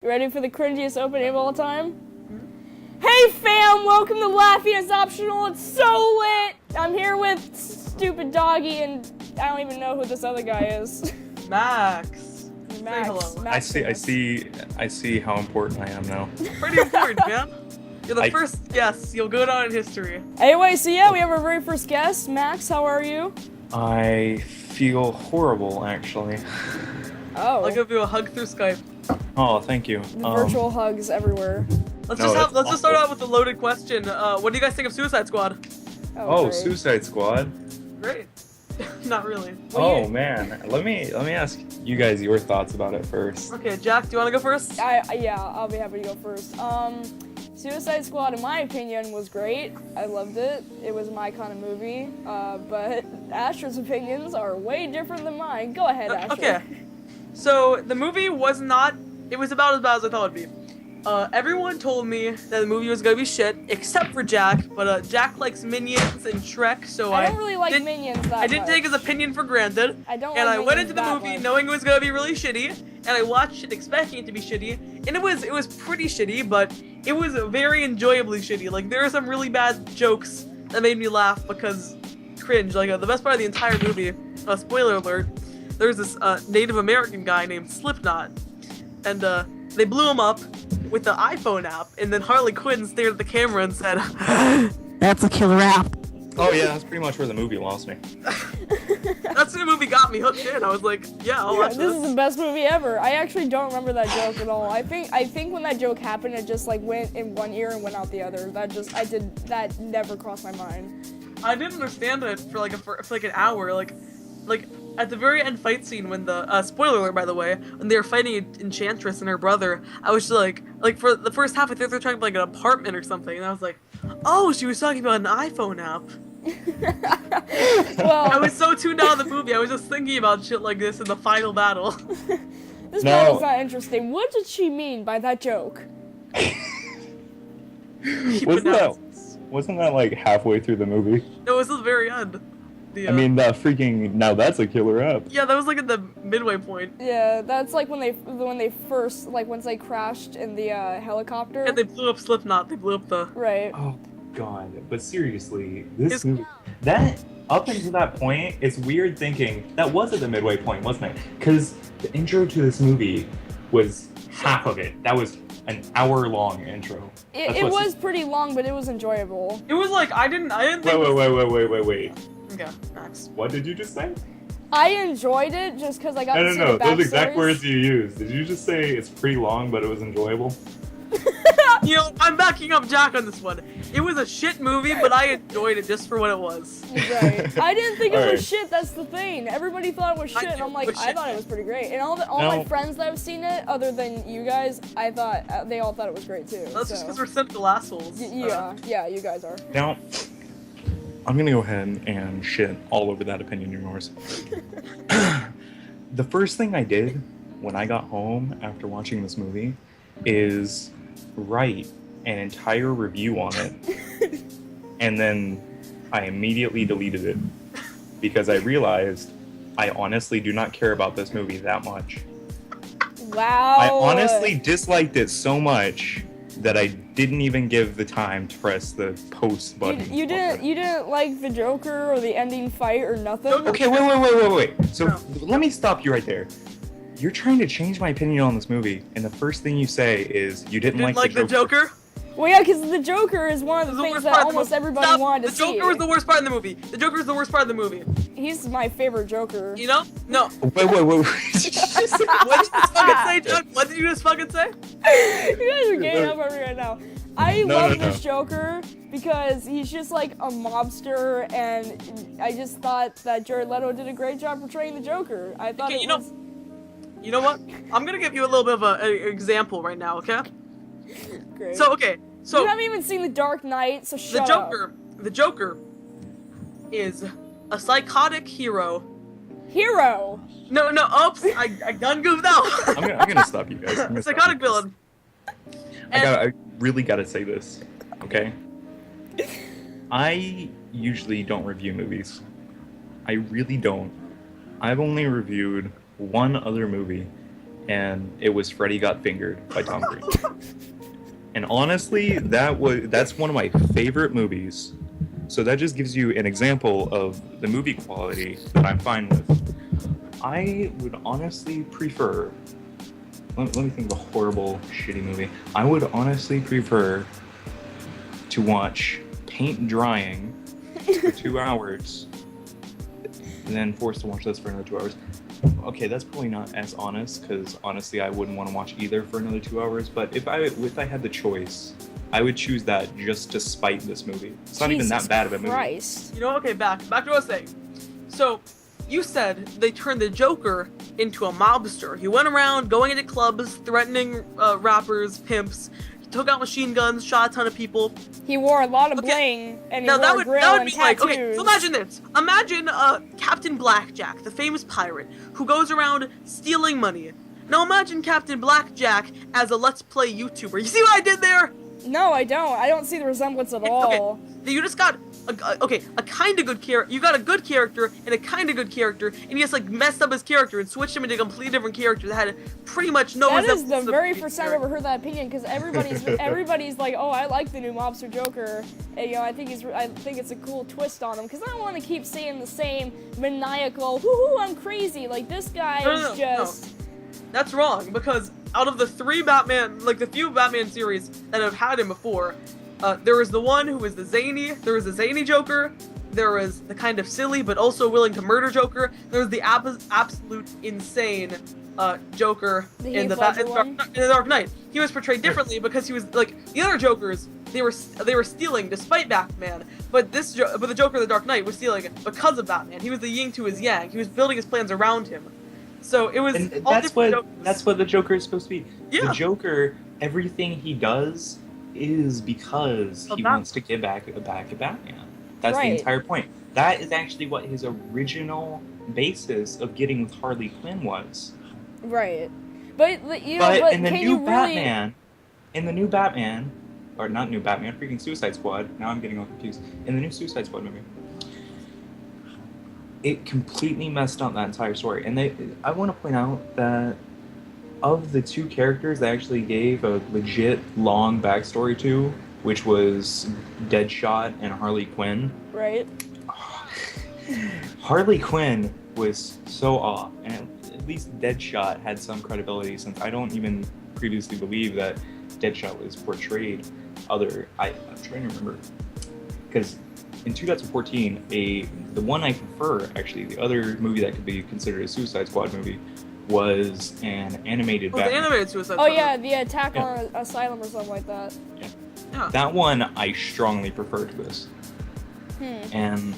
You ready for the cringiest opening of all time? Hey fam, welcome to Laughing is Optional. It's so lit. I'm here with Stupid Doggy, and I don't even know who this other guy is. Max. Max. Say hello. Max I see how important I am now. Pretty important, man. You're the first guest. You'll go down in history. Anyway, so yeah, we have our very first guest. Max, how are you? I feel horrible, actually. Oh. I'll give you a hug through Skype. Oh, thank you. The virtual hugs everywhere. Let's No, just start out with the loaded question. What do you guys think of Suicide Squad? Oh, great. Suicide Squad. Great. Not really. Oh man, let me ask you guys your thoughts about it first. Okay, Jack, do you want to go first? Yeah, I'll be happy to go first. Suicide Squad, in my opinion, was great. I loved it. It was my kind of movie. But Asher's opinions are way different than mine. Go ahead, Asher. Okay. So, the movie was not... It was about as bad as I thought it'd be. Everyone told me that the movie was gonna be shit, except for Jack. But Jack likes Minions and Shrek, so I don't really like Minions that much. I didn't take his opinion for granted. I don't and like I went Minions into the that movie much. knowing it was gonna be really shitty, and I watched it expecting it to be shitty, and it was pretty shitty, but it was very enjoyably shitty. Like, there are some really bad jokes that made me laugh because cringe. Like, the best part of the entire movie, spoiler alert, there's this Native American guy named Slipknot, and they blew him up with the iPhone app, and then Harley Quinn stared at the camera and said, "That's a killer app." Oh yeah, that's pretty much where the movie lost me. That's when the movie got me hooked in. I was like, yeah, I'll watch This is the best movie ever. I actually don't remember that joke at all. I think when that joke happened, it just like went in one ear and went out the other. That never crossed my mind. I didn't understand it for like an hour. Like at the very end fight scene when the spoiler alert, by the way, when they were fighting Enchantress and her brother, I was just like for the first half I think they were talking about like an apartment or something, and I was like, oh, she was talking about an iPhone app. Well, I was so tuned out of the movie. I was just thinking about shit like this in the final battle. This battle's not interesting. What did she mean by that joke? Wasn't that like halfway through the movie? No, it was at the very end. I mean, that freaking, now that's a killer app. Yeah, that was like at the midway point. Yeah, that's like when they first, like once they crashed in the helicopter. And they blew up Slipknot. They blew up the... Right. Oh god, but seriously, this movie, that, up until that point, it's weird thinking, that was at the midway point, wasn't it? Because the intro to this movie was half of it. That was an hour-long intro. It was pretty long, but it was enjoyable. It was like, I didn't think... Wait. Okay, Max. What did you just say? I enjoyed it just because I got to see the backstories. Those exact words you used. Did you just say it's pretty long, but it was enjoyable? You know, I'm backing up Jack on this one. It was a shit movie, but I enjoyed it just for what it was. Right. I didn't think it was shit, that's the thing. Everybody thought it was shit, and I'm like, I thought it was pretty great. And all my friends that have seen it, other than you guys, I thought, they all thought it was great too. That's just because we're cynical assholes. Yeah, you guys are. Now, I'm gonna go ahead and shit all over that opinion of yours. The first thing I did when I got home after watching this movie is write an entire review on it, and then I immediately deleted it because I realized I honestly do not care about this movie that much. Wow. I honestly disliked it so much that I didn't even give the time to press the post button. You didn't like the Joker or the ending fight or nothing? Okay, wait. So let me stop you right there. You're trying to change my opinion on this movie, and the first thing you say is you didn't like the Joker? Well, yeah, because the Joker is one of the things that almost everybody wanted to see. The Joker was the worst part of the movie. The Joker is the worst part of the movie. He's my favorite Joker. You know? No. Wait. What did you just fucking say, Chuck? What did you just fucking say? You guys are getting up on me right now. I love this Joker because he's just like a mobster, and I just thought that Jared Leto did a great job portraying the Joker. I thought You know what? I'm gonna give you a little bit of an example right now, okay? Great. So you haven't even seen The Dark Knight, so shut up. The Joker is a psychotic hero. Hero? No, oops, I done goofed out. I'm gonna stop you guys. A psychotic villain. I really gotta say this, okay? I usually don't review movies. I really don't. I've only reviewed one other movie, and it was Freddy Got Fingered by Tom Cruise. And honestly, that's one of my favorite movies. So that just gives you an example of the movie quality that I'm fine with. I would honestly prefer... Let me think of a horrible, shitty movie. I would honestly prefer to watch paint drying for 2 hours and then forced to watch this for another 2 hours. Okay, that's probably not as honest, because honestly I wouldn't want to watch either for another 2 hours, but if I had the choice, I would choose that just to spite this movie. It's not even that bad of a movie. Christ. You know, okay, back to what I was saying. So, you said they turned the Joker into a mobster. He went around going into clubs, threatening rappers, pimps. He took out machine guns, shot a ton of people. He wore a lot of bling, and he now, wore a grill that would and be tattoos. like, okay, so imagine this. Imagine Captain Blackjack, the famous pirate, who goes around stealing money. Now imagine Captain Blackjack as a Let's Play YouTuber. You see what I did there? No, I don't. I don't see the resemblance at all. Okay, you just got a kind of good character. You got a good character and a kind of good character, and you just like messed up his character and switched him into a completely different character that had pretty much no resemblance. That is the very first time I've ever heard that opinion, because everybody's like, oh, I like the new Mobster Joker. And, I think it's a cool twist on him, because I don't want to keep seeing the same maniacal, whoo, I'm crazy. Like, this guy is just. No. That's wrong, because out of the three Batman, like the few Batman series that have had him before, there was the one who was the zany, there was the zany Joker, there was the kind of silly but also willing to murder Joker, there was the absolute insane Joker in the Dark Knight. He was portrayed differently because he was like the other Jokers. They were stealing despite Batman, but the Joker in the Dark Knight was stealing because of Batman. He was the yin to his yang. He was building his plans around him. So it was. And that's what the Joker is supposed to be. Yeah. The Joker, everything he does is because he wants to get back at Batman. That's the entire point. That is actually what his original basis of getting with Harley Quinn was. Right. But in the new Batman, or not new Batman, freaking Suicide Squad. Now I'm getting all confused. In the new Suicide Squad movie, it completely messed up that entire story. And I want to point out that of the two characters they actually gave a legit long backstory to, which was Deadshot and Harley Quinn. Right. Harley Quinn was so off, and at least Deadshot had some credibility, since I don't even previously believe that Deadshot was portrayed I'm trying to remember, because in 2014, the one I prefer, actually, the other movie that could be considered a Suicide Squad movie, was an animated Batman. The animated Suicide Squad. Oh yeah, the Attack on Asylum or something like that. Yeah. That one I strongly prefer to this. And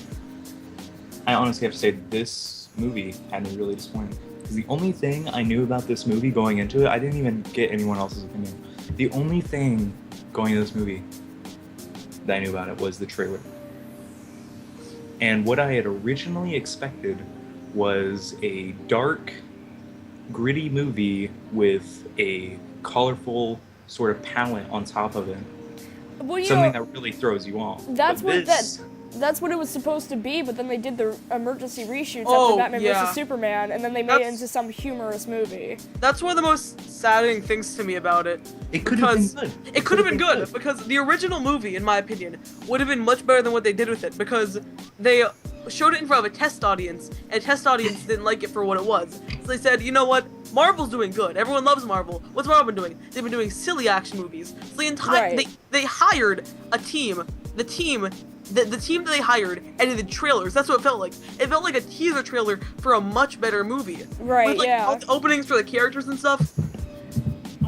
I honestly have to say this movie had me really disappointed. Because the only thing I knew about this movie going into it, I didn't even get anyone else's opinion. The only thing going into this movie that I knew about it was the trailer. And what I had originally expected was a dark, gritty movie with a colorful sort of palette on top of it. Well, something that really throws you off. That's what it was supposed to be, but then they did the emergency reshoots after Batman vs Superman, and then they made it into some humorous movie. That's one of the most saddening things to me about it. It could have been good. It could have been good, because the original movie, in my opinion, would have been much better than what they did with it, because they showed it in front of a test audience, and a test audience didn't like it for what it was. So they said, you know what? Marvel's doing good. Everyone loves Marvel. What's Marvel been doing? They've been doing silly action movies. So the entire they hired a team. The team that they hired edited trailers. That's what it felt like. It felt like a teaser trailer for a much better movie. Right, with, all the openings for the characters and stuff.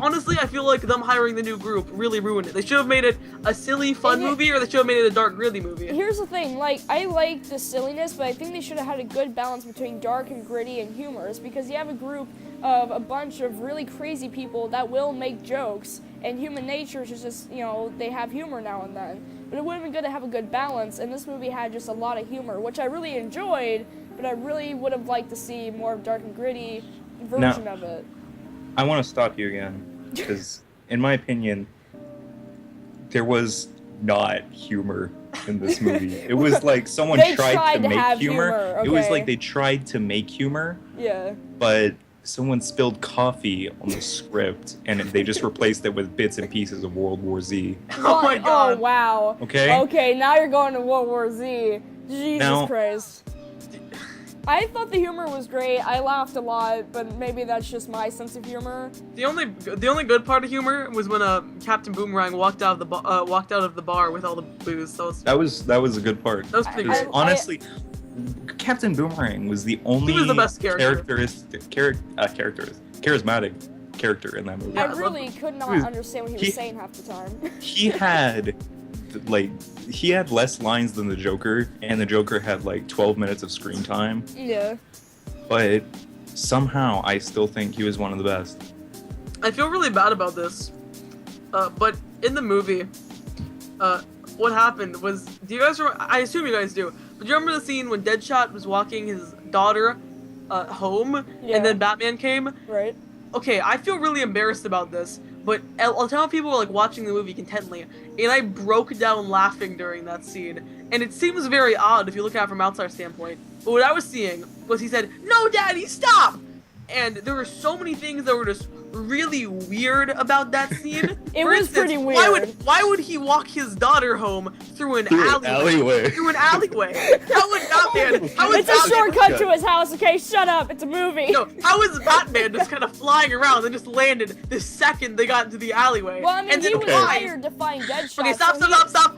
Honestly, I feel like them hiring the new group really ruined it. They should have made it a silly, fun movie, or they should have made it a dark, gritty movie. Here's the thing, I like the silliness, but I think they should have had a good balance between dark and gritty and humorous, because you have a group of a bunch of really crazy people that will make jokes, and human nature is just, they have humor now and then. But it would have been good to have a good balance, and this movie had just a lot of humor, which I really enjoyed, but I really would have liked to see more of dark and gritty version of it. I want to stop you again, because in my opinion, there was not humor in this movie. It was like someone tried to make humor. Okay. It was like they tried to make humor. Yeah. But someone spilled coffee on the script and they just replaced it with bits and pieces of World War Z. Oh my god. Oh wow. Okay? Okay, now you're going to World War Z. Jesus Now- Christ. I thought the humor was great. I laughed a lot, but maybe that's just my sense of humor. The only good part of humor was when Captain Boomerang walked out of the bar with all the booze. That was a good part. That was pretty Because good. honestly, Captain Boomerang was the only He was the best character. charismatic character in that movie. Yeah, I I love really him. could not He was- understand what he was saying half the time. He had less lines than the Joker, and the Joker had like 12 minutes of screen time. Yeah. But somehow I still think he was one of the best. I feel really bad about this, but in the movie, what happened was, do you guys remember, I assume you guys do, but do you remember the scene when Deadshot was walking his daughter home, Yeah. and then Batman came? Right. Okay, I feel really embarrassed about this, but a ton of people were like watching the movie intently, and I broke down laughing during that scene. And it seems very odd if you look at it from outside standpoint. But what I was seeing was he said, "No, Daddy, stop!" And there were so many things that were just really weird about that scene. It For was instance, pretty weird. Why would he walk his daughter home through an Through an alleyway. Through an alleyway. How would Batman? How would It's a Batman? shortcut to his house, okay? Shut up, it's a movie. No, how is Batman just kind of flying around and just landed the second they got into the alleyway? Well, I mean, and then he was why? hired to find Deadshot. Okay, stop!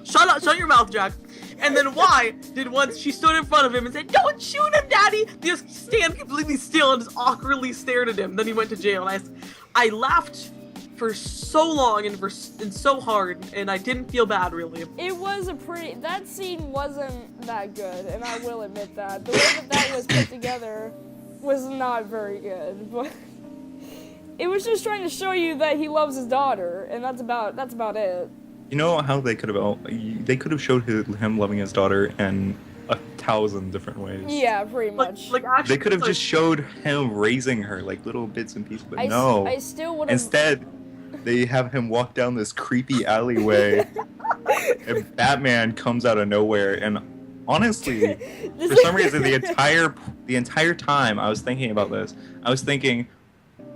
Shut up! Shut your mouth, Jack. And then why did once she stood in front of him and said, "Don't shoot him, Daddy," they just stand completely still and just awkwardly stared at him. Then he went to jail, and I laughed for so long and so hard, and I didn't feel bad really. It was that scene wasn't that good, and I will admit that. The way that was put together was not very good, but it was just trying to show you that he loves his daughter, and that's about it. You know how they could have showed him loving his daughter in 1,000 different ways. Yeah, pretty much. Like actually, They could have like, just showed him raising her, like little bits and pieces, but I no. I still would have. Instead, they have him walk down this creepy alleyway, and Batman comes out of nowhere. And honestly, for some reason, the entire time I was thinking about this, I was thinking,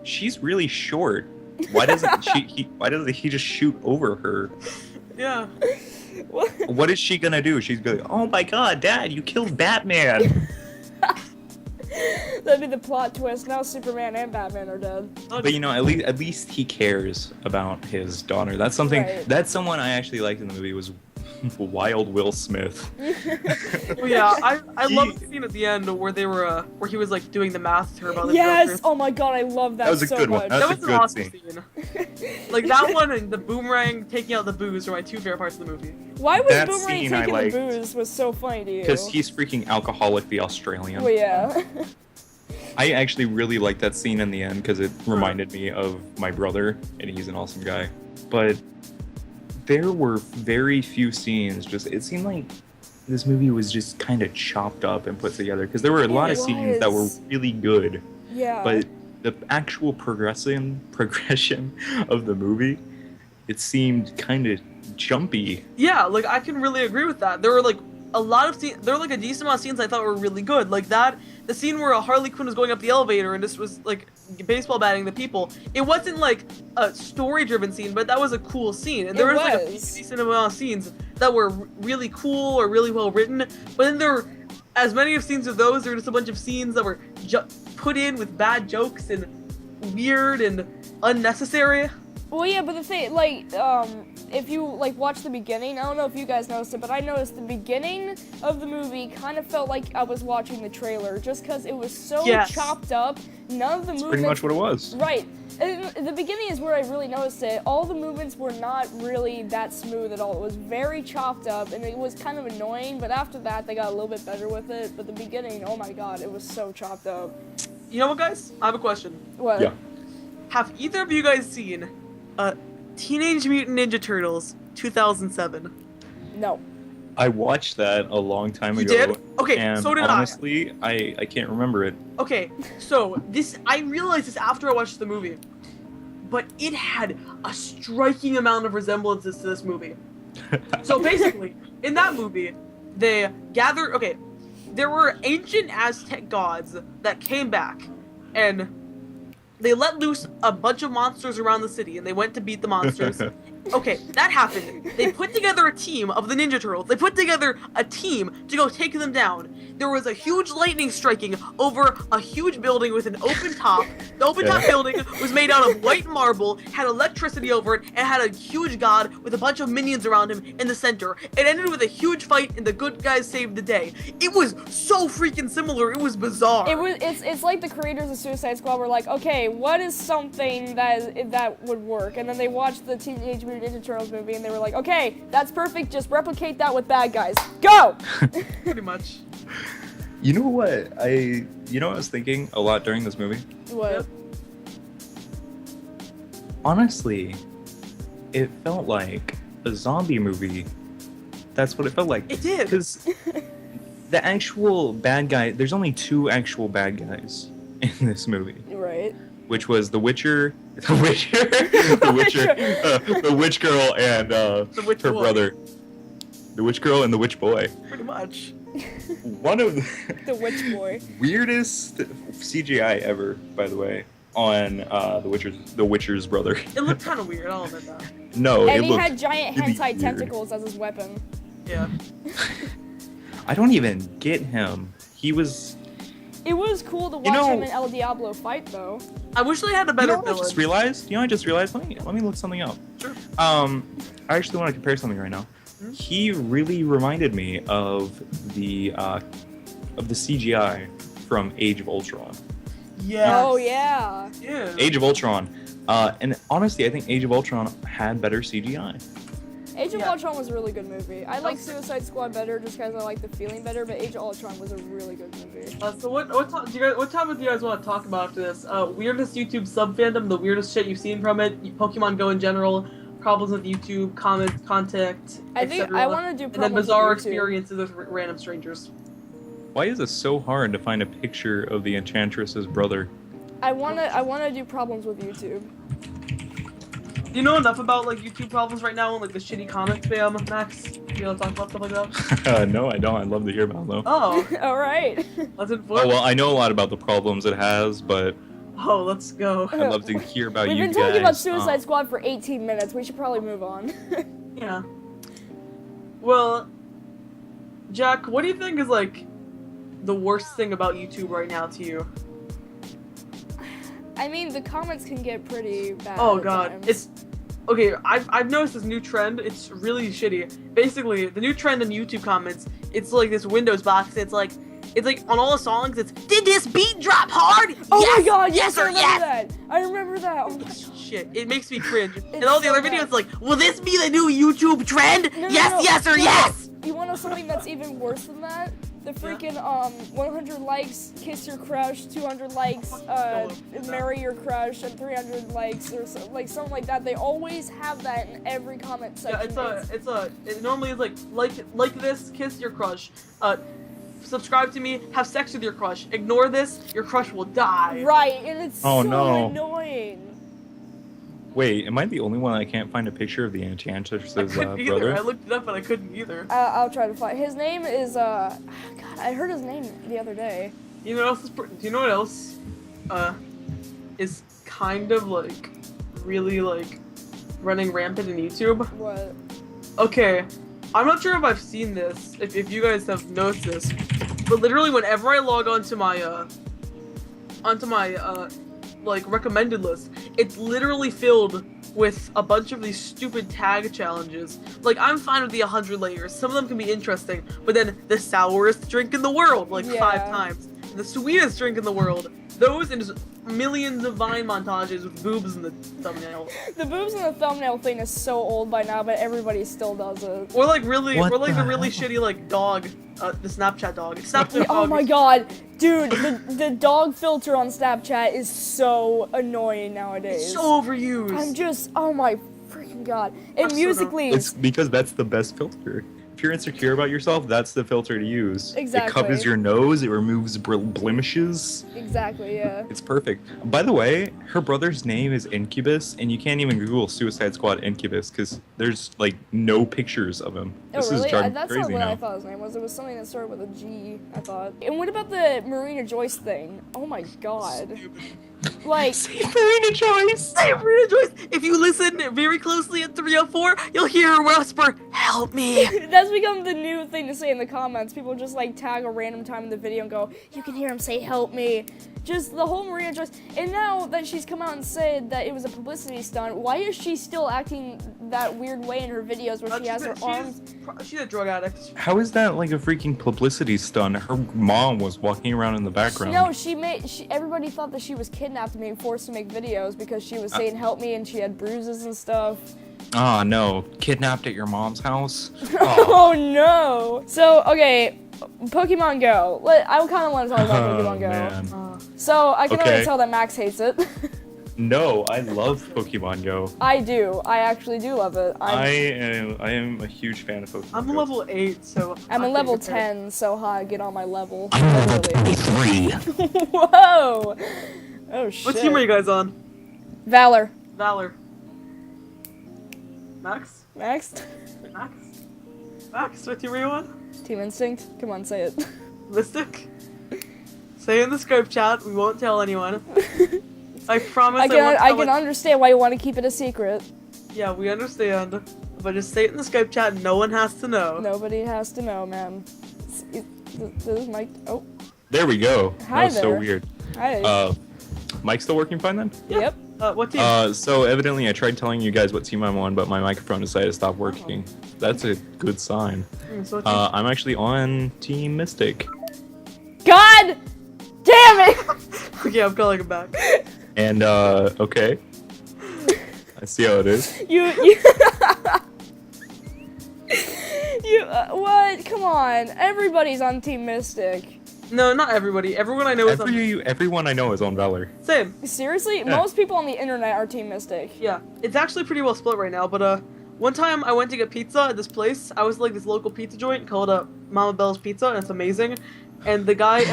she's really short. Why doesn't he just shoot over her? Yeah. What is she gonna do? She's gonna, oh my god, Dad, you killed Batman. That'd be the plot twist. Now Superman and Batman are dead. But you know, at least he cares about his daughter. That's something. Right. That's someone I actually liked in the movie was Wild Will Smith. Oh, yeah, I love the scene at the end where they were where he was like doing the math to her about the Yes! Joker. Oh my god, I love that That was a so good much. one. That That's was a an good awesome scene. Like that one and the boomerang taking out the booze are my two favorite parts of the movie. Why was That Boomerang scene I taking the liked. booze was so funny to you? Because he's freaking alcoholic, the Australian. Well, yeah. I actually really liked that scene in the end because it reminded me of my brother, and he's an awesome guy. But there were very few scenes. It seemed like this movie was just kind of chopped up and put together because there were a lot of scenes that were was. really good. Yeah. But the actual progression of the movie, it seemed kind of jumpy. Yeah, like I can really agree with that. There were like a lot of scenes. There were like a decent amount of scenes I thought were really good. Like the scene where Harley Quinn was going up the elevator and this was like baseball batting the people. It wasn't like a story-driven scene, but that was a cool scene. And there was like a decent amount of scenes that were really cool or really well written. But then there were as many of scenes of those. There were just a bunch of scenes that were put in with bad jokes and weird and unnecessary. Well, yeah, but the thing, like, if you, like, watch the beginning, I don't know if you guys noticed it, but I noticed the beginning of the movie kind of felt like I was watching the trailer, just because it was so chopped up. None of the movements... Pretty much what it was. Right. And the beginning is where I really noticed it. All the movements were not really that smooth at all. It was very chopped up, and it was kind of annoying, but after that, they got a little bit better with it. But the beginning, oh my god, it was so chopped up. You know what, guys? I have a question. What? Yeah. Have either of you guys seen Teenage Mutant Ninja Turtles 2007? No. I watched that a long time You ago. did? Okay, and so did honestly, I can't remember it. Okay, so I realized this after I watched the movie, but it had a striking amount of resemblances to this movie. So basically, in that movie, they gathered, there were ancient Aztec gods that came back, and they let loose a bunch of monsters around the city, and they went to beat the monsters. Okay, that happened. They put together a team of the Ninja Turtles. They put together a team to go take them down. There was a huge lightning striking over a huge building with an open top. The open top building was made out of white marble, had electricity over it, and had a huge god with a bunch of minions around him in the center. It ended with a huge fight, and the good guys saved the day. It was so freaking similar. It was bizarre. It's like the creators of Suicide Squad were like, okay, what is something that would work? And then they watched the Teenage Mutant Ninja Turtles movie, and they were like, okay, that's perfect. Just replicate that with bad guys. Go. Pretty much. You know what I was thinking a lot during this movie? What? Yep. Honestly, it felt like a zombie movie. That's what it felt like. It did. Because the actual bad guy, there's only 2 actual bad guys in this movie. Right. Which was the Witch girl, and The Witch her boy. brother. The Witch girl and the Witch boy. Pretty much. One of The Witch boy. weirdest CGI ever, by the way, on the Witcher's brother. It looked kind of weird. I'll admit that. No, And it he looked had giant really hentai weird. tentacles as his weapon. Yeah. I don't even get him. He was. It was cool to watch know- him and El Diablo fight, though. I wish they had a You better know what I villain. just realized? Let me look something up. Sure. I actually want to compare something right now. Hmm? He really reminded me of the CGI from Age of Ultron. Yes. Oh, yeah. Yeah. Age of Ultron. And honestly, I think Age of Ultron had better CGI. Age of Yeah. Ultron was a really good movie. I like Suicide Squad better just because I like the feeling better, but Age of Ultron was a really good movie. So what topic do you guys want to talk about after this? Weirdest YouTube sub-fandom, the weirdest shit you've seen from it, Pokemon Go in general, problems with YouTube, comments, contact, I think etc. I want to do And then problems bizarre with YouTube. experiences with random strangers. Why is it so hard to find a picture of the Enchantress's brother? I wanna do problems with YouTube. Do you know enough about like YouTube problems right now and like the shitty comment spam, Max? You want to talk about stuff like that? No, I don't. I'd love to hear about them. Oh, All right. let's Oh, inform. well, I know a lot about the problems it has, but Oh, let's go. I'd love to hear about We've you been guys. talking about Suicide Squad for 18 minutes. We should probably move on. Yeah. Well, Jack, what do you think is like the worst thing about YouTube right now to you? I mean, the comments can get pretty bad. Oh at god, times. it's okay. I've noticed this new trend. It's really shitty. Basically, the new trend in YouTube comments. It's like this Windows box. It's like on all the songs. It's did this beat drop hard? Oh yes, my god, yes, I or remember yes. that. I remember that. Oh my god. Shit, it makes me cringe. And It's all the so other bad. videos, it's like, will this be the new YouTube trend? No, yes, no, no. yes, or No, yes. You want to know something that's even worse than that? The freaking 100 likes, kiss your crush, 200 likes, marry your crush, and 300 likes, or so, like something like that. They always have that in every comment section. Yeah, it normally is like this, kiss your crush. Subscribe to me, have sex with your crush. Ignore this, your crush will die. Right, and it's Oh, so no. annoying. Wait, am I the only one that can't find a picture of the Enchantress's I couldn't either. brother? I looked it up, but I couldn't either. I'll try to find. His name is God, I heard his name the other day. You know what else? Do you know what else? Is kind of like really like running rampant in YouTube. What? Okay, I'm not sure if I've seen this. If you guys have noticed this, but literally whenever I log onto my like recommended list, it's literally filled with a bunch of these stupid tag challenges. Like, I'm fine with the 100 layers. Some of them can be interesting, but then the sourest drink in the world, like Yeah. 5 times. The sweetest drink in the world. Those and just millions of Vine montages with boobs in the thumbnail. The boobs in the thumbnail thing is so old by now, but everybody still does it. Or like What the the really hell? shitty like dog, the Snapchat dog. Snapchat Oh dog. my god, dude, the dog filter on Snapchat is so annoying nowadays. It's so overused. I'm just, oh my freaking god. And I'm so musically, It's because that's the best filter. If you're insecure about yourself, that's the filter to use. Exactly. It covers your nose, it removes blemishes. exactly, yeah. It's perfect. By the way, her brother's name is Incubus, and you can't even Google Suicide Squad Incubus because there's like no pictures of him. Oh, This is really? driving That's crazy not what I now. thought his name was. It was something that started with a G, I thought. And what about the Marina Joyce thing? Oh my god. Like, Marina Joyce! Hey, Marina Joyce, if you listen very closely at 304, you'll hear her whisper, "Help me." that's become the new thing to say in the comments. People just like tag a random time in the video and go, you can hear him say, "Help me." Just the whole Marina Joyce. And now that she's come out and said that it was a publicity stunt, why is she still acting that weird way in her videos where she has her arms? She's a drug addict. How is that like a freaking publicity stunt? Her mom was walking around in the background. No, everybody thought that she was kidnapped and being forced to make videos because she was saying "help me" and she had bruises and stuff. Ah, no. Kidnapped at your mom's house? Oh no! So, okay, Pokemon Go. I kind of want to talk about Pokemon Go. Man. So, I can already Okay. tell that Max hates it. No, I love Pokemon Go. I do. I actually do love it. I am a huge fan of Pokemon I'm Go. a level 8, so... I'm a I level can't compare. 10, so hi, get on my level. I'm level Literally. 23. Whoa! Oh shit. What team are you guys on? Valor. Valor. Max? Max? Max? Max, what team are you on? Team Instinct? Come on, say it. Mystic? Say in the Skype chat, we won't tell anyone. I promise I won't can tell understand why you want to keep it a secret. Yeah, we understand. But just say it in the Skype chat, no one has to know. Nobody has to know, man. This mic. Oh, There we go. Hi That was so there. weird. hi. Mike's still working fine then? Yep. What team? So evidently I tried telling you guys what team I'm on, but my microphone decided to stop working. That's a good sign. So what team? I'm actually on Team Mystic. God damn it! Okay, I'm calling him back. And, okay. I see how it is. You. What? Come on. Everybody's on Team Mystic. No, not everybody. Everyone I know is on... Everyone I know is on Valor. Same. Seriously? Most people on the internet are Team Mystic. Yeah, it's actually pretty well split right now, but one time I went to get pizza at this place. I was like this local pizza joint called Mama Bell's Pizza, and it's amazing. And the guy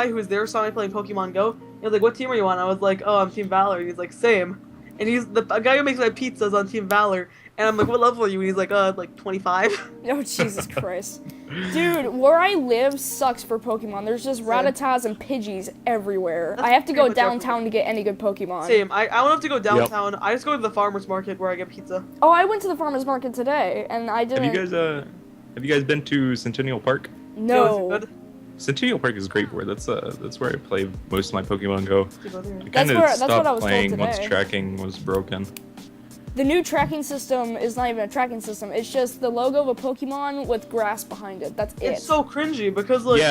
who was there saw me playing Pokemon Go. He was like, "What team are you on?" I was like, "Oh, I'm Team Valor." He's like, "Same." And he's the guy who makes my pizzas on Team Valor. And I'm like, "What level are you?" And he's like, like 25. Oh, Jesus Christ. Dude, where I live sucks for Pokemon. There's just Rattatas and Pidgeys everywhere. That's I have to pretty go much downtown to get any good Pokemon. Same. I don't have to go downtown. I just go to the farmer's market where I get pizza. Oh, I went to the farmer's market today, and I didn't... Have you guys been to Centennial Park? No. Yo, is it good? Centennial Park is great for it. That's where I play most of my Pokemon Go. Keep on here. I That's kind of what I was stopped told playing once today. tracking was broken. The new tracking system is not even a tracking system. It's just the logo of a Pokemon with grass behind it. That's it. It's so cringy because like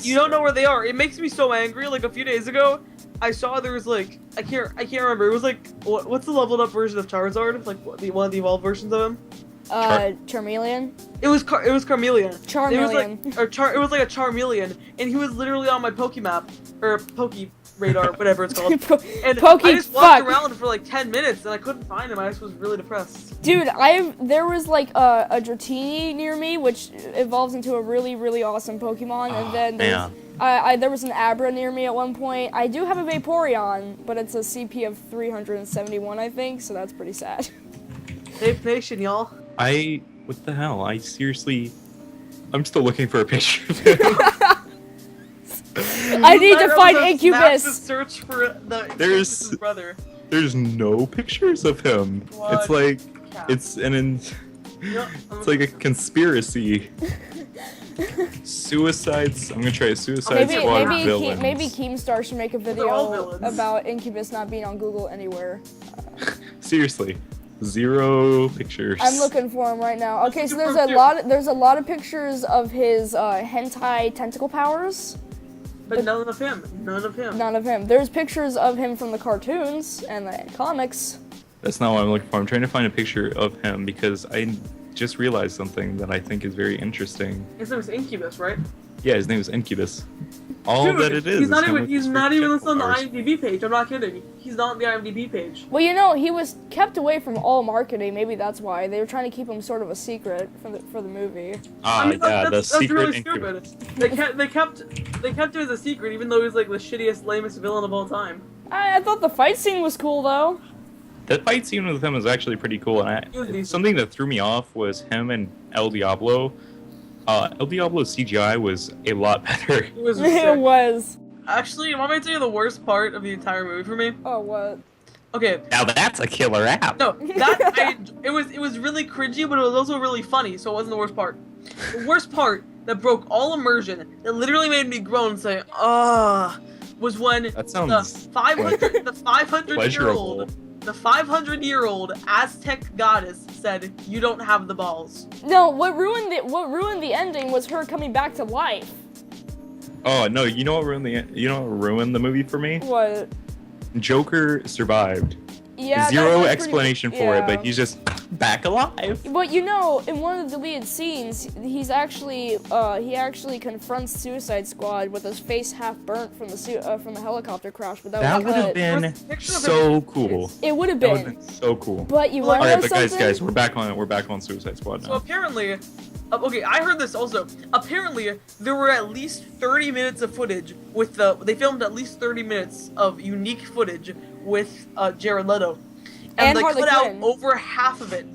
you don't know where they are. It makes me so angry. Like a few days ago, I saw there was like I can't remember. It was like what's the leveled up version of Charizard? Like one of the evolved versions of him. Charmeleon? It was Carmeleon. Charmeleon. It was like a Charmeleon, and he was literally on my Pokemap or Poke Radar, whatever it's called. And I just walked around for like 10 minutes and I couldn't find him. I just was really depressed. Dude, there was like a Dratini near me, which evolves into a really, really awesome Pokemon, and then there was an Abra near me at one point. I do have a Vaporeon, but it's a CP of 371, I think, so that's pretty sad. Save Nation, y'all. What the hell? I'm still looking for a picture of him. I need to find Incubus. Search for the There's brother. There's no pictures of him. What? It's like it's like a conspiracy. Suicides. I'm gonna try a Suicide Squad villains. Maybe Keemstar should make a They're all video villains. about Incubus not being on Google anywhere. Seriously, 0 pictures. I'm looking for him right now. Okay, so there's a lot of pictures of his hentai tentacle powers. But none of him. None of him. None of him. There's pictures of him from the cartoons and the comics. That's not what I'm looking for. I'm trying to find a picture of him because I just realized something that I think is very interesting. His name is Incubus, right? Yeah, his name is Incubus. All Dude, that it is. He's not him even. with He's his not big even listed on the tentacle powers. IMDb page. I'm not kidding. He's not on the IMDb page. Well, you know, he was kept away from all marketing. Maybe that's why they were trying to keep him sort of a secret for the movie. Ah, yeah, the secret really Incubus. stupid. They kept it as a secret, even though he's like the shittiest, lamest villain of all time. I thought the fight scene was cool though. that fight scene with him was actually pretty cool. And something that threw me off was him and El Diablo. El Diablo's CGI was a lot better. It was. It was. Actually, you want me to tell you the worst part of the entire movie for me? Oh, what? Okay. Now that's a killer app. No, it was really cringy, but it was also really funny, so it wasn't the worst part. The worst part that broke all immersion, that literally made me groan and say, "Ah," was when the 500-year-old Aztec goddess said, "You don't have the balls." No, what ruined the ending was her coming back to life. Oh no! You know what ruined the movie for me? What? Joker survived. Yeah. Zero explanation for it, but he's just back alive. But you know, in one of the deleted scenes, he actually confronts Suicide Squad with his face half burnt from the helicopter crash. But that would have been so cool. It would have been. That would have been so cool. But you want to know something? guys, we're back on Suicide Squad now. So apparently, okay, I heard this also. Apparently, there were at least 30 minutes of footage they filmed at least 30 minutes of unique footage with Jared Leto. And they Harley cut out Quinn. over half of it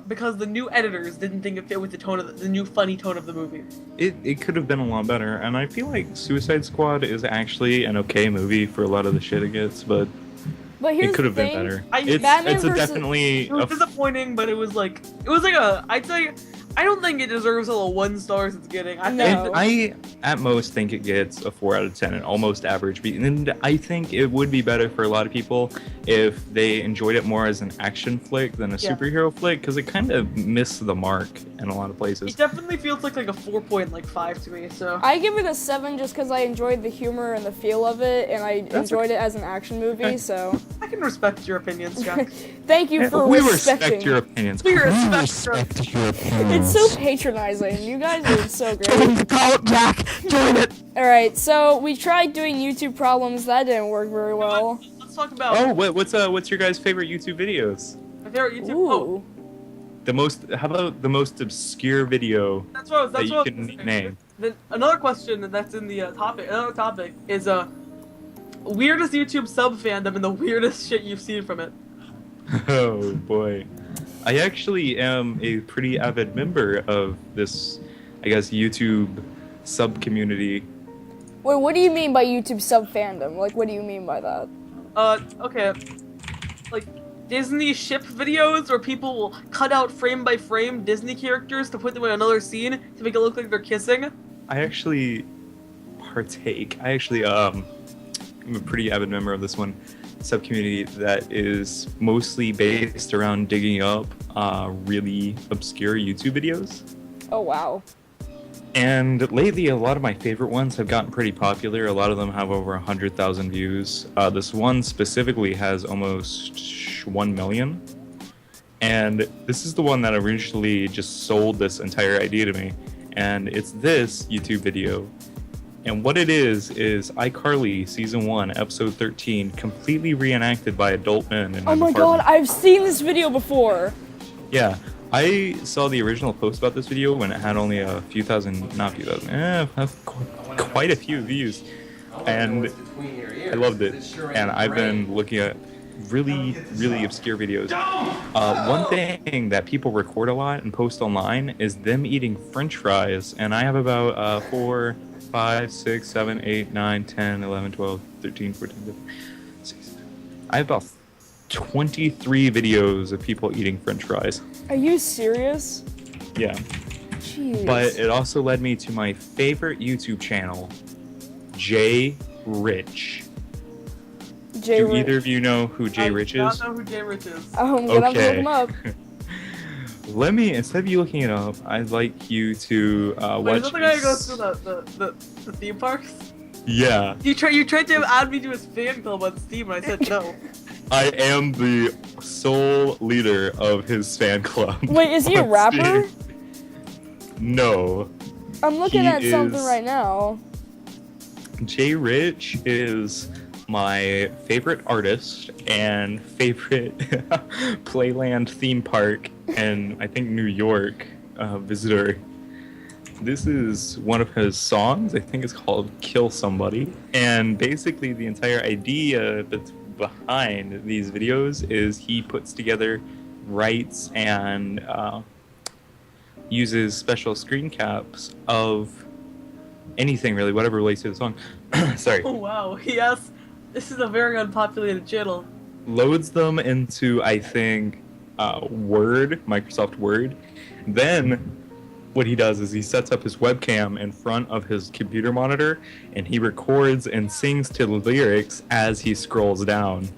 because the new editors didn't think it fit with the new funny tone of the movie. It could have been a lot better, and I feel like Suicide Squad is actually an okay movie for a lot of the shit it gets, but here's it could have the been thing. better. It was disappointing, but it was like I'd say I don't think it deserves all the 1 stars it's getting. I at most think it gets a 4 out of 10, an almost average beat. And I think it would be better for a lot of people if they enjoyed it more as an action flick than a superhero flick, because it kind of missed the mark in a lot of places. It definitely feels like a 4.5 to me. So I give it a 7 just because I enjoyed the humor and the feel of it, and I enjoyed it as an action movie. So I can respect your opinions, Jack. Thank you for respecting. Respect your opinions. We respect your opinions. It's so patronizing. You guys are so great. Join the cult, Jack. Join it. All right, so we tried doing YouTube problems. That didn't work very well. Let's talk about. Oh, what's your guys' favorite YouTube videos? My favorite YouTube. Ooh. How about the most obscure video that you can name? Then another question that's in the topic. Another topic is weirdest YouTube Subfandom and the weirdest shit you've seen from it. Oh boy. I actually am a pretty avid member of this, I guess, YouTube sub-community. Wait, what do you mean by YouTube sub-fandom? Like, what do you mean by that? Okay. Like, Disney ship videos where people will cut out frame by frame Disney characters to put them in another scene to make it look like they're kissing. I actually partake. I'm a pretty avid member of this one. Sub-community that is mostly based around digging up really obscure YouTube videos. Oh, wow. And lately, a lot of my favorite ones have gotten pretty popular. A lot of them have over 100,000 views. This one specifically has almost 1 million. And this is the one that originally just sold this entire idea to me. And it's this YouTube video. And what it is iCarly Season 1, Episode 13, completely reenacted by adult men. Oh my god, I've seen this video before! Yeah, I saw the original post about this video when it had only a few thousand, quite a few views. And I loved it. And I've been looking at really, really obscure videos. One thing that people record a lot and post online is them eating French fries. And I have about 4... 5, 6, 7, 8, 9, 10, 11, 12, 13, 14, 15, 16. I have about 23 videos of people eating French fries. Are you serious? Yeah. Jeez. But it also led me to my favorite YouTube channel, Ritch. Do either of you know who Ritch is? I don't know who Ritch is. Oh, I'm gonna have to look him up. Instead of you looking it up, I'd like you to watch. Is that the guy who goes to the theme parks? Yeah. You tried to add me to his fan club on Steam, and I said no. I am the sole leader of his fan club. Wait, is he a rapper? No. I'm looking at something right now. Ritch is my favorite artist and favorite Playland theme park in, I think, New York visitor. This is one of his songs. I think it's called Kill Somebody. And basically the entire idea behind these videos is he puts together, writes, and uses special screen caps of anything really, whatever relates to the song. Sorry. Oh wow, yes. This is a very unpopulated channel. Loads them into, I think, Word, Microsoft Word. Then what he does is he sets up his webcam in front of his computer monitor and he records and sings to the lyrics as he scrolls down.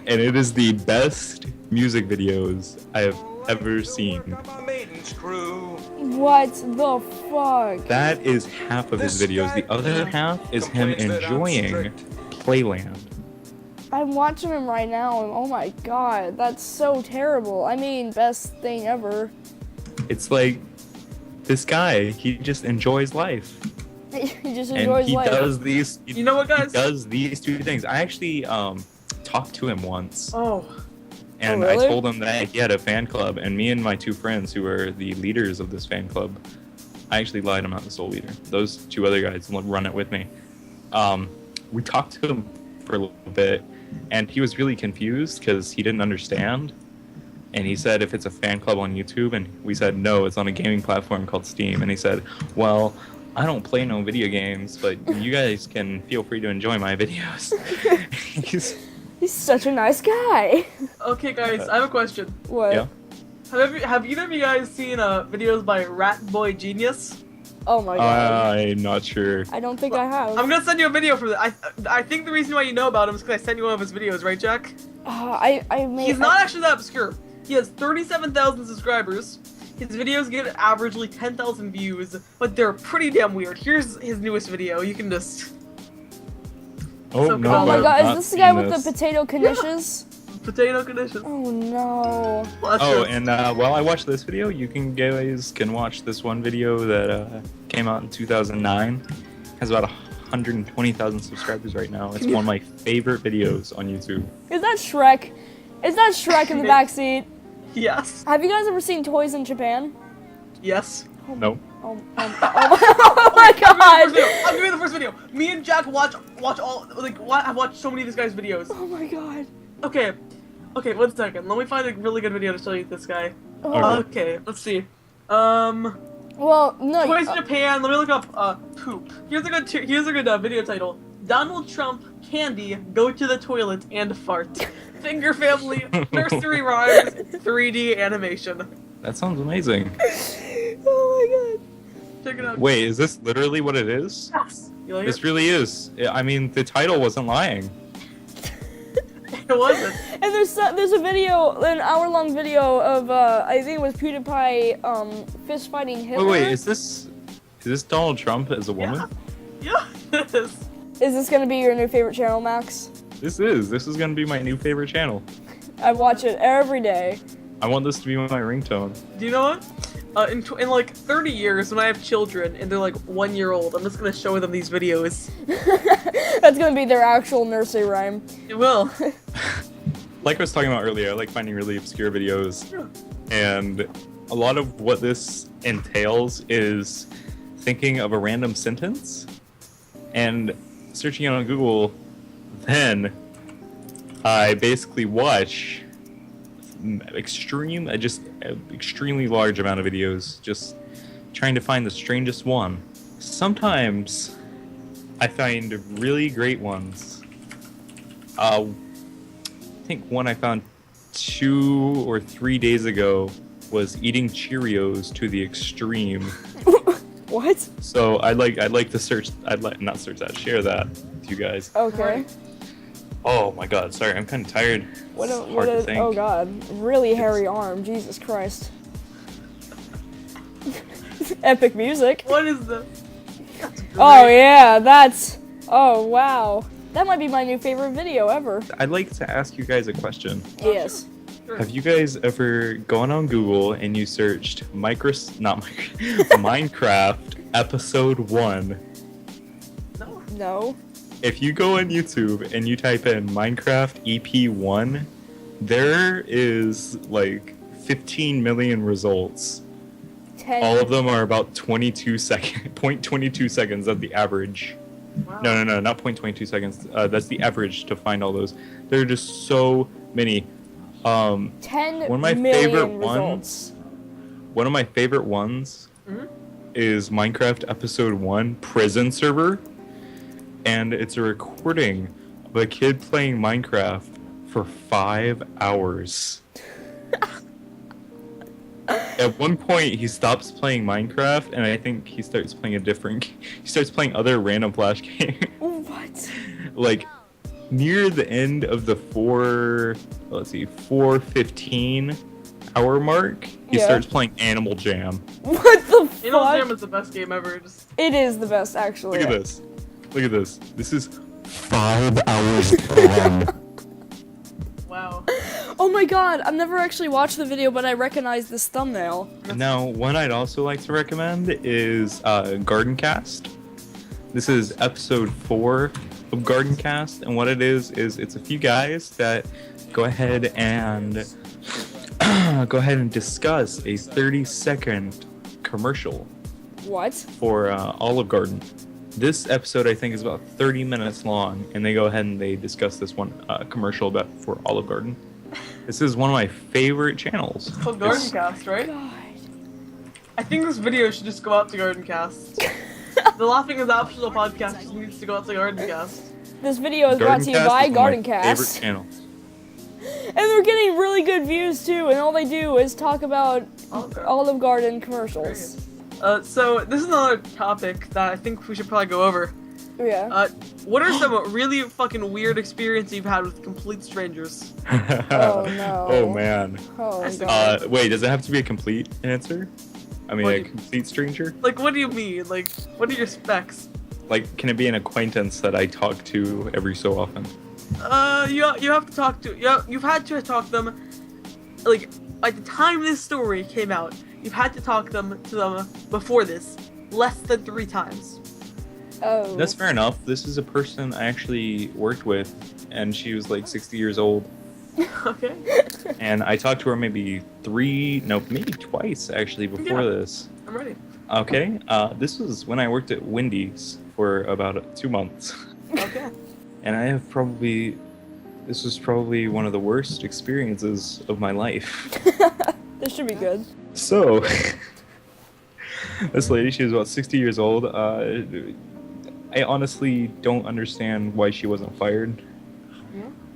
And it is the best music videos I have ever seen. What the fuck? That is half of his videos. The other half is him enjoying Playland. I'm watching him right now, and oh my god, that's so terrible. I mean, best thing ever. It's like, this guy, he just enjoys life. He just And enjoys he life. does these. You know what, guys? He does these two things. I actually talked to him once, Oh. and Oh, really? I told him that he had a fan club, and me and my two friends, who are the leaders of this fan club, I actually lied, I'm not the sole leader. Those two other guys run it with me. We talked to him for a little bit, and he was really confused because he didn't understand. And he said if it's a fan club on YouTube, and we said no, it's on a gaming platform called Steam. And he said, well, I don't play no video games, but you guys can feel free to enjoy my videos. He's such a nice guy. Okay, guys, I have a question. What? Yeah. Have either of you guys seen videos by Rat Boy Genius? Oh my god. I'm not sure. I don't think I have. I'm gonna send you a video for that. I think the reason why you know about him is because I sent you one of his videos, right, Jack? I may. He's not actually that obscure. He has 37,000 subscribers. His videos get averagely 10,000 views, but they're pretty damn weird. Here's his newest video. You can just Oh, So no. Oh my I've god, not is this the guy seen with this. the potato conditions? potato conditions. Oh no. Well, that's Oh, true. and while I watch this video, you guys can watch this one video that came out in 2009. Has about 120,000 subscribers right now. It's one of my favorite videos on YouTube. Is that Shrek? Is that Shrek in the backseat? Yes. Have you guys ever seen Toys in Japan? Yes. Nope. Oh my god! I'm doing the first video. Me and Jack watch all I've watched so many of this guy's videos. Oh my god. Okay, 1 second. Let me find a really good video to show you this guy. Oh. Okay, let's see. Well, no. Toys in Japan. Let me look up poop. Here's a good video title. Donald Trump candy go to the toilet and fart. Finger family nursery rhymes 3D animation. That sounds amazing. Oh Check it out. Wait, is this literally what it is? Yes. You like This it? really is. I mean, the title wasn't lying. It wasn't. my god. And there's a video, an hour-long video of I think it was PewDiePie fist fighting Hitler. Wait, is this Donald Trump as a woman? Yeah. It is. Is this gonna be your new favorite channel, Max? This is gonna be my new favorite channel. I watch it every day. I want this to be my ringtone. Do you know what? In like 30 years, when I have children and they're like 1 year old, I'm just gonna show them these videos. That's gonna be their actual nursery rhyme. It will. Like I was talking about earlier, I like finding really obscure videos. And a lot of what this entails is thinking of a random sentence and searching it on Google. Then I basically watch extremely large amount of videos, just trying to find the strangest one. Sometimes I find really great ones. I think one I found 2 or 3 days ago was eating Cheerios to the extreme. What? So I'd like to share that with you guys. Okay. Oh my god, sorry, I'm kind of tired. It's hard to think. Oh god, really hairy arm, Jesus Christ. Epic music. What is the? Oh yeah, oh wow. That might be my new favorite video ever. I'd like to ask you guys a question. Yes. Sure. Have you guys ever gone on Google and you searched Minecraft episode 1? No. No. If you go on YouTube and you type in Minecraft EP1, there is like 15 million results. 10. All of them are about 0.22 seconds at the average. Wow. No, not 0.22 seconds. That's the average to find all those. There are just so many. 10 One of my million favorite results. One of my favorite ones is Minecraft Episode 1 Prison Server. And it's a recording of a kid playing Minecraft for 5 hours. At one point, he stops playing Minecraft, and I think he starts playing he starts playing other random Flash games. What? Like, near the end of the 4:15 hour mark, he starts playing Animal Jam. What the fuck? Animal Jam is the best game ever. It is the best, actually. Look at this. Look at this. This is 5 hours long. Wow. Oh my god, I've never actually watched the video, but I recognize this thumbnail. Now, one I'd also like to recommend is GardenCast. This is episode 4 of GardenCast, and what it is it's a few guys that go ahead and discuss a 30-second commercial. What? For Olive Garden. This episode, I think, is about 30 minutes long, and they go ahead and they discuss this one commercial for Olive Garden. This is one of my favorite channels. It's called GardenCast, right? God. I think this video should just go out to GardenCast. The Laughing is Optional podcast just needs to go out to GardenCast. This video is brought to you by is one of my GardenCast. favorite channels. And they're getting really good views too, and all they do is talk about Olive Garden commercials. So this is another topic that I think we should probably go over. Yeah. What are some really fucking weird experiences you've had with complete strangers? Oh no. Oh man. Oh god. Wait, does it have to be a complete answer? I mean, a complete stranger? Like, what do you mean? Like, what are your specs? Like, can it be an acquaintance that I talk to every so often? You have to talk to, you've had to talk to them, like, at the time this story came out, you've had to talk to them before this, less than 3 times. Oh. That's fair enough. This is a person I actually worked with, and she was like 60 years old. Okay. And I talked to her maybe twice actually before this. I'm ready. Okay. This was when I worked at Wendy's for about 2 months. Okay. And this was probably one of the worst experiences of my life. This should be good. So, this lady, she was about 60 years old. I honestly don't understand why she wasn't fired.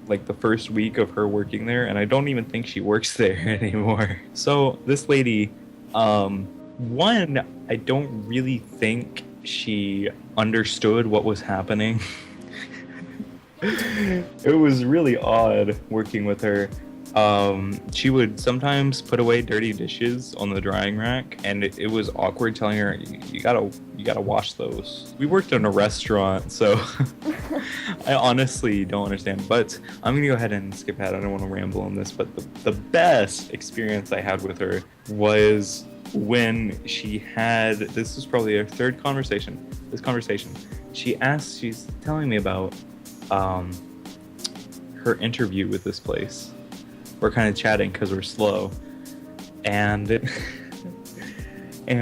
Like the first week of her working there, and I don't even think she works there anymore. So this lady, one, I don't really think she understood what was happening. It was really odd working with her. She would sometimes put away dirty dishes on the drying rack, and it was awkward telling her, you gotta wash those. We worked in a restaurant, so I honestly don't understand. But I'm gonna go ahead and skip ahead. I don't want to ramble on this, but the best experience I had with her was when this was probably our third conversation. She's telling me about her interview with this place. We're kind of chatting because we're slow, and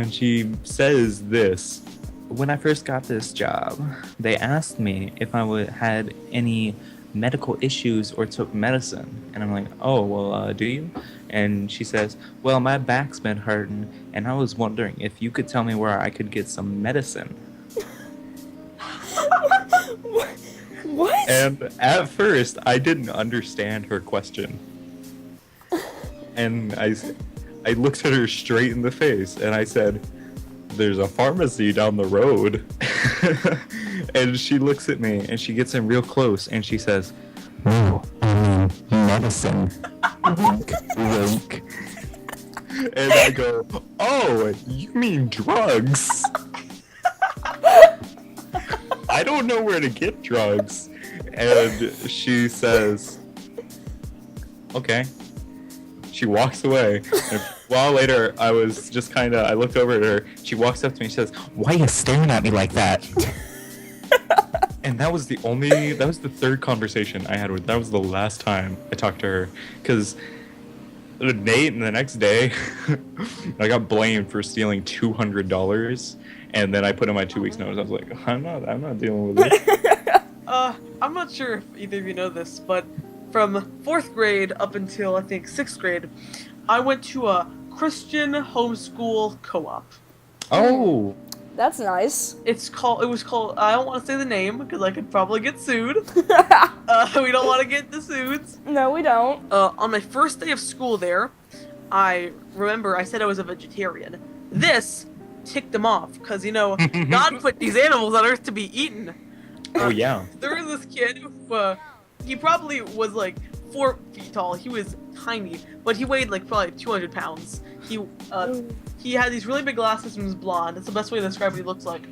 she says this: when I first got this job, they asked me if I had any medical issues or took medicine, and I'm like, oh well, do you? And she says, well, my back's been hurting, and I was wondering if you could tell me where I could get some medicine. What? And at first, I didn't understand her question. And I looked at her straight in the face, and I said, there's a pharmacy down the road. And she looks at me, and she gets in real close, and she says, oh, I mean medicine. Wink, wink. And I go, oh, you mean drugs? I don't know where to get drugs. And she says, okay. She walks away. And a while later, I looked over at her. She walks up to me and she says, why are you staring at me like that? And that was the third conversation I had with her. That was the last time I talked to her. Because Nate, and the next day, I got blamed for stealing $200, and then I put in my 2 weeks notice. I was like, I'm not dealing with it. I'm not sure if either of you know this, but from 4th grade up until I think 6th grade, I went to a Christian homeschool co-op. Oh. That's nice. It was called, I don't want to say the name because I could probably get sued. We don't want to get the suits. No, we don't. On my first day of school there, I remember I said I was a vegetarian. This ticked them off because, God put these animals on Earth to be eaten. Oh, yeah. There was this kid who, he probably was like 4 feet tall. He was tiny, but he weighed like probably 200 pounds. He had these really big glasses and was blonde. That's the best way to describe what he looks like.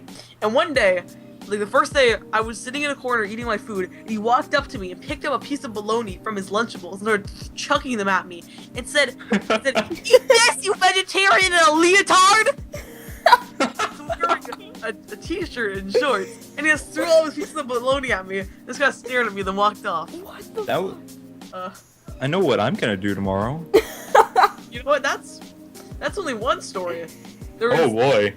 And one day, like the first day, I was sitting in a corner eating my food, and he walked up to me and picked up a piece of bologna from his Lunchables and started chucking them at me and said, "Eat this, you vegetarian in a leotard!" He was wearing a t-shirt and shorts, and he just threw all his pieces of bologna at me. This guy stared at me, then walked off. What the I know what I'm gonna do tomorrow. You know what? That's only one story. Oh boy.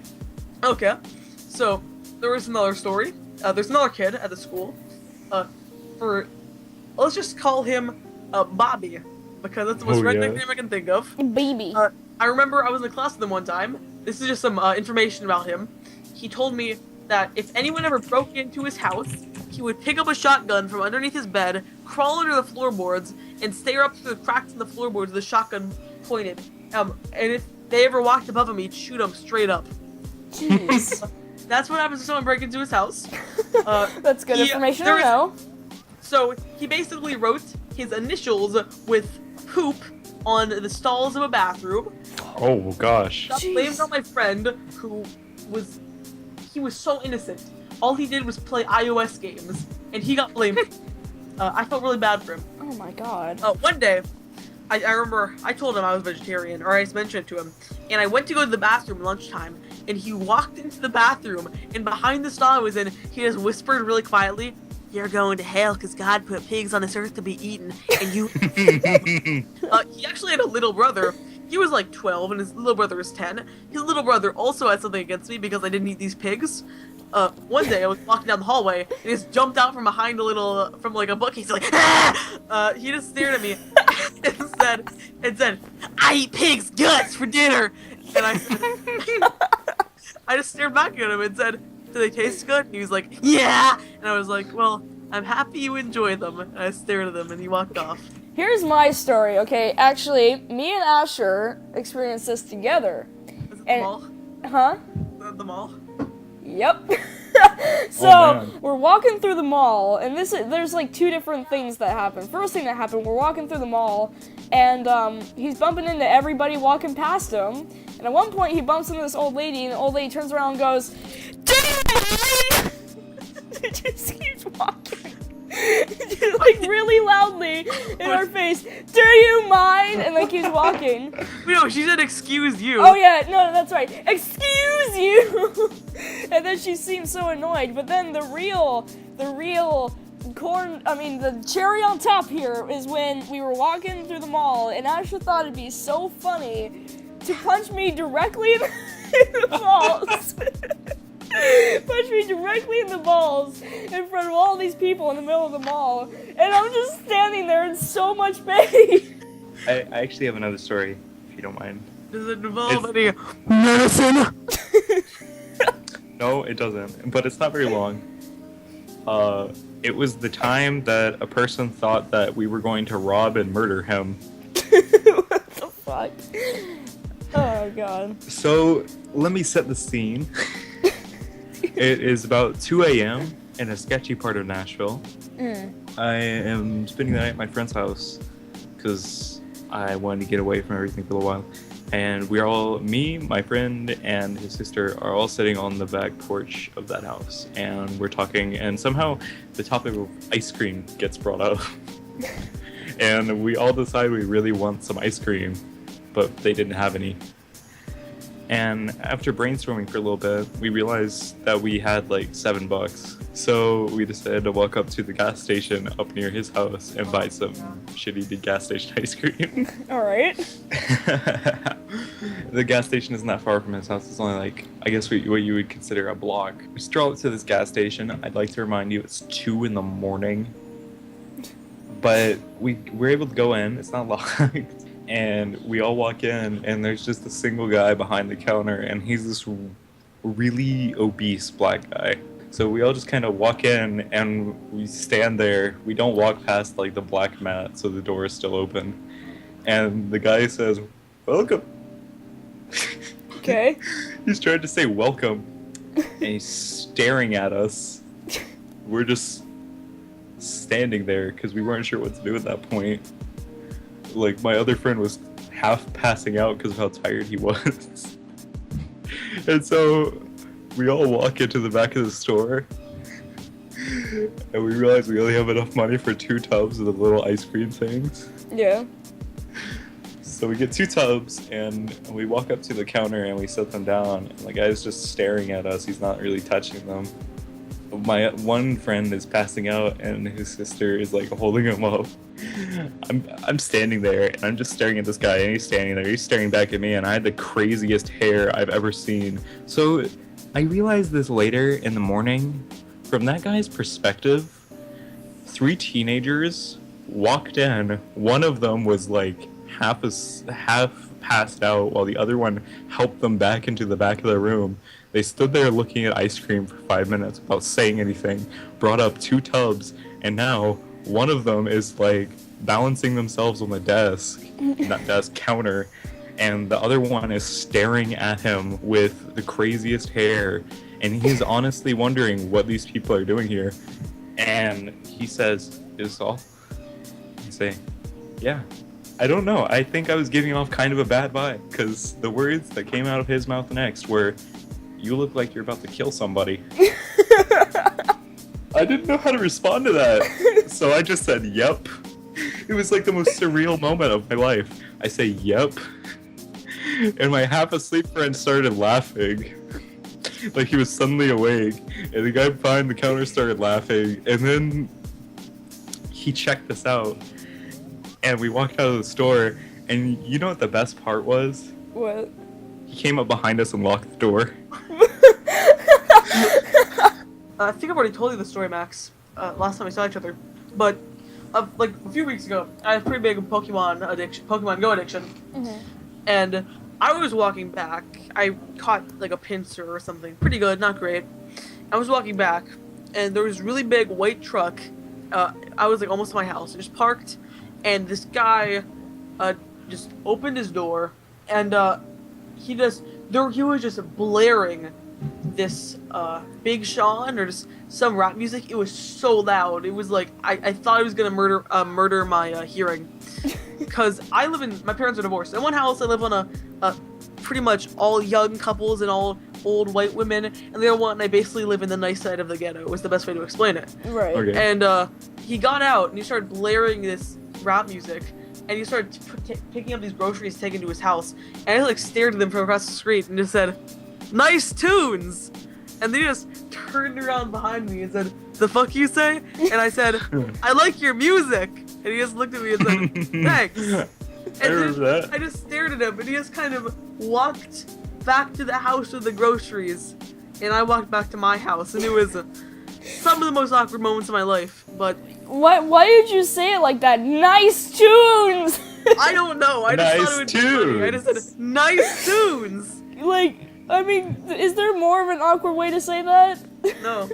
Okay, so there was another story. There's another kid at the school. Let's just call him Bobby, because that's the most redneck name I can think of. Baby. I remember I was in class with him one time. This is just some information about him. He told me that if anyone ever broke into his house, he would pick up a shotgun from underneath his bed, crawl under the floorboards, and stare up through the cracks in the floorboards with the shotgun pointed. And if they ever walked above him, he'd shoot them straight up. Jeez. That's what happens if someone breaks into his house. That's good information to know. So he basically wrote his initials with poop on the stalls of a bathroom. Oh gosh. Got blamed on my friend who was so innocent. All he did was play iOS games, and he got blamed. I felt really bad for him. Oh my god. One day, I remember I told him I was vegetarian, or I mentioned it to him, and I went to go to the bathroom lunchtime, and he walked into the bathroom, and behind the stall I was in, he just whispered really quietly, "You're going to hell because God put pigs on this earth to be eaten, and you..." He actually had a little brother. He was like 12, and his little brother was 10. His little brother also had something against me because I didn't eat these pigs. One day I was walking down the hallway, and he just jumped out from behind from like a bookcase, like, "Ah!" He just stared at me and said, "I eat pig's guts for dinner." And I said, I just stared back at him and said, "Do they taste good?" And he was like, "Yeah!" And I was like, "Well, I'm happy you enjoy them." And I stared at him, and he walked off. Here's my story, okay? Actually, me and Asher experienced this together. Is it the mall? Huh? The mall? Yep. So, we're walking through the mall, and there's like 2 different things that happen. First thing that happened, we're walking through the mall, and he's bumping into everybody walking past him. And at one point, he bumps into this old lady, and the old lady turns around and goes, "Do you mind?" He just keeps walking. Like really loudly in our face, "Do you mind?" And then keeps walking. No, she said, "Excuse you." Oh yeah, no, that's right. "Excuse you." And then she seemed so annoyed. But then the cherry on top here is when we were walking through the mall, and Asher thought it'd be so funny to punch me directly in the balls. Punch me directly in the balls in front of all these people in the middle of the mall, and I'm just standing there in so much pain. I actually have another story, if you don't mind. Does it involve any medicine? No, it doesn't, but it's not very long. It was the time that a person thought that we were going to rob and murder him. What the fuck? Oh god. So, let me set the scene. It is about 2 a.m. in a sketchy part of Nashville. I am spending the night at my friend's house because I wanted to get away from everything for a little while. And we're all, me, my friend, and his sister are all sitting on the back porch of that house. And we're talking, and somehow the topic of ice cream gets brought up. And we all decide we really want some ice cream, but they didn't have any. And after brainstorming for a little bit, we realized that we had like $7. So we decided to walk up to the gas station up near his house and buy some shitty gas station ice cream. All right. The gas station isn't that far from his house. It's only like, I guess what you would consider a block. We stroll up to this gas station. I'd like to remind you it's 2 a.m. But we're able to go in. It's not locked. And we all walk in, and there's just a single guy behind the counter, and he's this really obese black guy. So we all just kind of walk in, and we stand there. We don't walk past, like, the black mat, so the door is still open. And the guy says, "Welcome." Okay. He's trying to say welcome, and he's staring at us. We're just standing there, because we weren't sure what to do at that point. Like, my other friend was half passing out because of how tired he was. And so we all walk into the back of the store, and we realize we only have enough money for 2 tubs of the little ice cream things. Yeah. So we get 2 tubs, and we walk up to the counter, and we set them down, and the guy's just staring at us. He's not really touching them. My one friend is passing out, and his sister is like holding him up. I'm standing there, and I'm just staring at this guy, and he's standing there. He's staring back at me, and I had the craziest hair I've ever seen. So I realized this later in the morning. From that guy's perspective, 3 teenagers walked in. One of them was like half passed out, while the other one helped them back into the back of the room. They stood there looking at ice cream for 5 minutes without saying anything, brought up 2 tubs, and now one of them is like balancing themselves on the counter, and the other one is staring at him with the craziest hair, and he's honestly wondering what these people are doing here. And he says, "Is this all?" I say, "Yeah." I don't know. I think I was giving off kind of a bad vibe, because the words that came out of his mouth next were, "You look like you're about to kill somebody." I didn't know how to respond to that, so I just said, "Yep." It was like the most surreal moment of my life. I say, "Yep," and my half-asleep friend started laughing, like he was suddenly awake, and the guy behind the counter started laughing, and then he checked us out, and we walked out of the store, and you know what the best part was? What? He came up behind us and locked the door. I think I've already told you the story, Max, last time we saw each other, but like a few weeks ago, I had a pretty big Pokemon Go addiction, and I was walking back. I caught like a pincer or something, pretty good, not great. I was walking back, and there was this really big white truck. I was like almost to my house. It just parked, and this guy just opened his door, and he was just blaring this Big Sean or just some rap music. It was so loud. It was like I thought it was gonna murder my hearing, because my parents are divorced. In one house I live on a pretty much all young couples and all old white women, and the other one I basically live in the nice side of the ghetto. Was the best way to explain it. Right. Okay. And he got out and he started blaring this rap music, and he started picking up these groceries, taking to his house, and I like stared at them from across the street and just said, "Nice tunes!" And then he just turned around behind me and said, "The fuck you say?" And I said, "I like your music." And he just looked at me and said, "Thanks." I remember that. I just stared at him, and he just kind of walked back to the house with the groceries, and I walked back to my house, and it was some of the most awkward moments of my life. But Why did you say it like that? Nice tunes! I don't know. I just Nice thought it would be funny. I just said, "Nice tunes." Like, I mean, is there more of an awkward way to say that? No.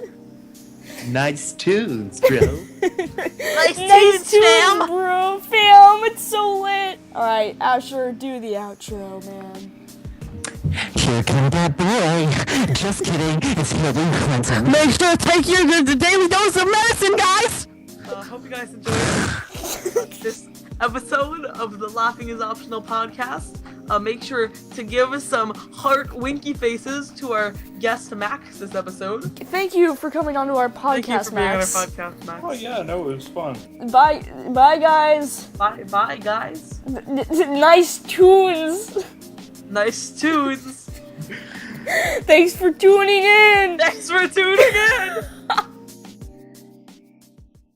Nice tunes, bro. Nice Nice tunes, tunes, fam. bro. Fam, it's so lit. Alright, Asher, do the outro, man. Here come that boy. Just kidding, it's Hillary Clinton. Make sure to take your daily dose of medicine, guys. Hope you guys enjoyed this episode of the Laughing is Optional podcast. Make sure to give us some heart winky faces to our guest Max this episode. Thank you for coming onto our podcast, Thank you for being on our Max. podcast, Max. Oh yeah, no, it was fun. Bye, guys. Bye, guys. Nice tunes. Nice tunes. Thanks for tuning in. Thanks for tuning in.